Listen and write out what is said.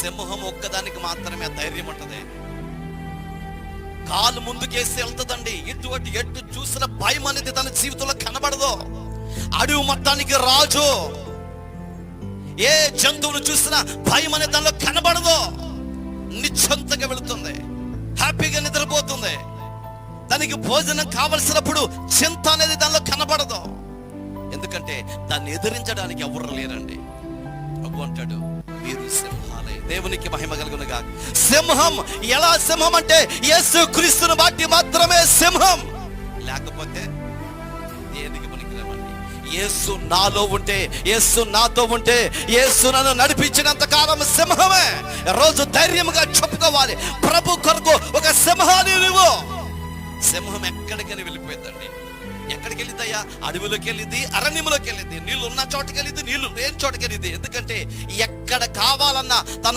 సింహం ఒక్కదానికి మాత్రమే ధైర్యం ఉంటది. కాలు ముందుకేసి వెళ్తుందండి. ఇటువంటి ఎటు చూసిన భయం అనేది తన జీవితంలో కనబడదు. అడవి మొత్తానికి రాజు, ఏ జంతువును చూసినా భయం అనేది దానిలో కనబడదు. నిశ్చంతగా వెళుతుంది, హ్యాపీగా నిద్రపోతుంది. దానికి భోజనం కావలసినప్పుడు చింత అనేది దానిలో కనబడదు. ఎందుకంటే దాన్ని ఎదిరించడానికి ఎవరు లేరండి. ప్రభు అంటాడు, మీరు సింహాలే. దేవునికి మహిమ కలుగునుగా. సింహం ఎలా సింహం అంటే యేసు క్రీస్తుని బట్టి మాత్రమే సింహం, లేకపోతే దేనికి పనికిరామండి. యేసు నాలో ఉంటే, యేసు నాతో ఉంటే, యేసు నన్ను నడిపించినంత కాలం సింహమే. రోజు ధైర్యంగా చెప్పుకోవాలి, ప్రభు కొరకు ఒక సింహాన్ని నువ్వు. సింహం ఎక్కడికైనా వెళ్ళిపోయిందండి. ఎక్కడికి వెళ్ళిందయ్యా? అడవిలోకి వెళ్ళింది, అరణ్యంలోకి వెళ్ళింది, నీళ్ళు ఉన్న చోటకి వెళ్ళింది, నీళ్లు లేని చోటకి వెళ్ళింది. ఎందుకంటే ఎక్కడ కావాలన్నా తన